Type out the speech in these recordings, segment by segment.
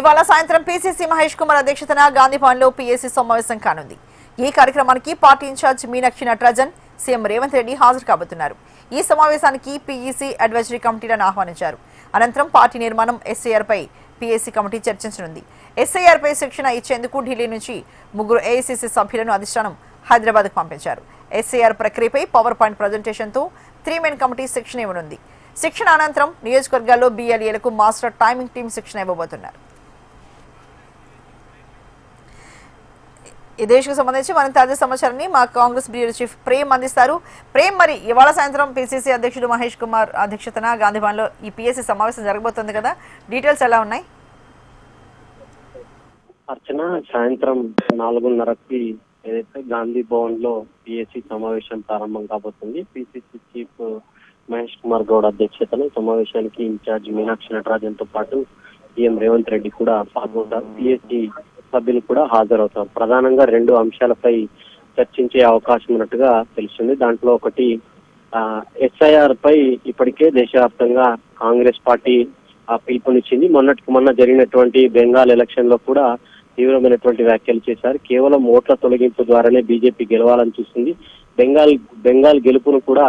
ఇవాళ సాయంత్రం పీసీసీ మహేష్ కుమార్ అధ్యక్షతన గాంధీ భవన్ లో పీఏసీ సమావేశం కానుంది. ఈ కార్యక్రమానికి party incharge Meenakshi Natarajan, CM Revanth Reddy హాజరు కాబోతున్నారు. ఈ సమావేశానికి పీఈసీ అడ్వైజరీ కమిటీలను ఆహ్వానించారు. అనంతరం పార్టీ నిర్మాణం ఎస్ఐఆర్ పై పీఏసీ కమిటీ చర్చించనుంది. ఎస్ఐఆర్ పై శిక్షణ ఇచ్చేందుకు ఢిల్లీ నుంచి 3 ఏఐసీసీ సభ్యులను అధిష్టానం హైదరాబాద్ కు పంపించారు. ఎస్ఐఆర్ ప్రక్రియపై పవర్ పాయింట్ ప్రజెంటేషన్ తో 3 మెన్ కమిటీ శిక్షణ ఇవ్వనుంది. శిక్షణ అనంతరం నియోజకవర్గాల్లో బీఎల్ఏలకు మాస్టర్ టైమింగ్ టీం శిక్షణ ఇవ్వబోతున్నారు. ఈ దేశకు సంబంధించి మరింత తాజా సమాచారాన్ని మా కాంగ్రెస్ బ్యూరో చీఫ్ ప్రేమ్ అందిస్తారు. ప్రేమ్, మరి ఇవాళ సాయంత్రం పీసీసీ అధ్యక్షుడు మహేష్ కుమార్ అధ్యక్షతన గాంధీ భవన్ లో ఈ పీఎస్సీ సమావేశం జరగబోతుంది కదా, డీటెయిల్స్ ఎలా ఉన్నాయి? అర్చన, సాయంత్రం 4:30కి ఏదైతే గాంధీ భవన్ లో పీఎస్సీ సమావేశం ప్రారంభం కాబోతుంది. పీసీసీ చీఫ్ మహేష్ కుమార్ గౌడ్ అధ్యక్షతన సమావేశానికి ఇన్ఛార్జ్ మీనాక్షి నటరాజన్ తో పాటు సీఎం రేవంత్ రెడ్డి కూడా పాల్గొంటారు. పీఎస్సీ సభ్యులు కూడా హాజరవుతారు. ప్రధానంగా 2 అంశాలపై చర్చించే అవకాశం ఉన్నట్టుగా తెలుస్తుంది. దాంట్లో ఒకటి ఎస్ఐఆర్ పై ఇప్పటికే దేశవ్యాప్తంగా కాంగ్రెస్ పార్టీ పిలుపునిచ్చింది. మొన్న జరిగినటువంటి బెంగాల్ ఎలక్షన్ లో కూడా తీవ్రమైనటువంటి వ్యాఖ్యలు చేశారు. కేవలం ఓట్ల తొలగింపు ద్వారానే బీజేపీ గెలవాలని చూస్తుంది. బెంగాల్ గెలుపును కూడా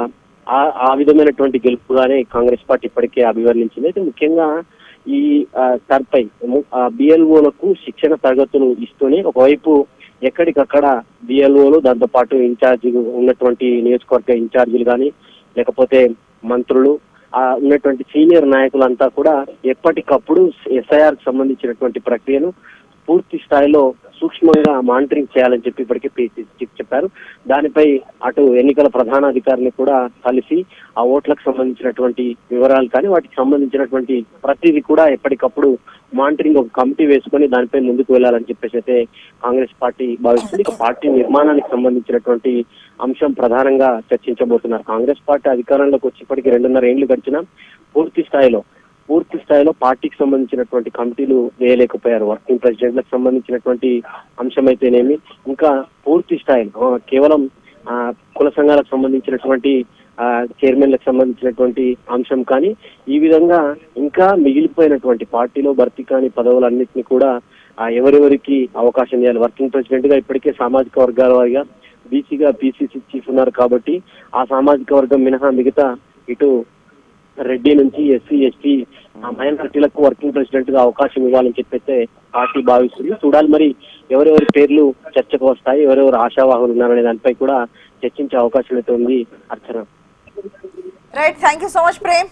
ఆ విధమైనటువంటి గెలుపుగానే కాంగ్రెస్ పార్టీ ఇప్పటికే అభివర్ణించింది. అయితే ముఖ్యంగా ఈ సర్పై బిఎల్ఓలకు శిక్షణ తరగతులు ఇస్తూనే ఒకవైపు ఎక్కడికక్కడ బిఎల్ఓలు, దాంతో పాటు ఇన్ఛార్జ్ ఉన్నటువంటి నియోజకవర్గ ఇన్ఛార్జీలు కానీ లేకపోతే మంత్రులు ఉన్నటువంటి సీనియర్ నాయకులంతా కూడా ఎప్పటికప్పుడు ఎస్ఐఆర్ కి సంబంధించినటువంటి ప్రక్రియను పూర్తి స్థాయిలో సూక్ష్మంగా మానిటరింగ్ చేయాలని చెప్పి ఇప్పటికే పీసీసీ చెప్పారు. దానిపై అటు ఎన్నికల ప్రధానాధికారిని కూడా కలిసి ఆ ఓట్లకు సంబంధించినటువంటి వివరాలు కానీ వాటికి సంబంధించినటువంటి ప్రతిదీ కూడా ఎప్పటికప్పుడు మానిటరింగ్ ఒక కమిటీ వేసుకొని దానిపై ముందుకు వెళ్ళాలని చెప్పేసి అయితే కాంగ్రెస్ పార్టీ భావిస్తుంది. ఇక పార్టీ నిర్మాణానికి సంబంధించినటువంటి అంశం ప్రధానంగా చర్చించబోతున్నారు. కాంగ్రెస్ పార్టీ అధికారంలోకి వచ్చి ఇప్పటికి 2.5 ఏళ్లు గడిచినా పూర్తి స్థాయిలో పార్టీకి సంబంధించినటువంటి కమిటీలు వేయలేకపోయారు. వర్కింగ్ ప్రెసిడెంట్లకు సంబంధించినటువంటి అంశం అయితేనేమి, ఇంకా పూర్తి స్థాయిలో కేవలం కుల సంఘాలకు సంబంధించినటువంటి చైర్మన్లకు సంబంధించినటువంటి అంశం కానీ ఈ విధంగా ఇంకా మిగిలిపోయినటువంటి పార్టీలో భర్తీ కాని పదవులన్నింటినీ కూడా ఎవరెవరికి అవకాశం ఇవ్వాలి. వర్కింగ్ ప్రెసిడెంట్ గా ఇప్పటికే సామాజిక వర్గాల వారిగా బీసీగా పీసీసీ చీఫ్ ఉన్నారు కాబట్టి ఆ సామాజిక వర్గం మినహా మిగతా ఇటు రెడ్డి నుంచి ఎస్సీ, ఎస్టీ, మైనారిటీలకు వర్కింగ్ ప్రెసిడెంట్ గా అవకాశం ఇవ్వాలని చెప్పైతే పార్టీ భావిస్తుంది. చూడాలి మరి ఎవరెవరి పేర్లు చర్చకు వస్తాయి, ఎవరెవరు ఆశావాహులు ఉన్నారనే దానిపై కూడా చర్చించే అవకాశం అయితే ఉంది. Archana. Right, thank you so much Prem.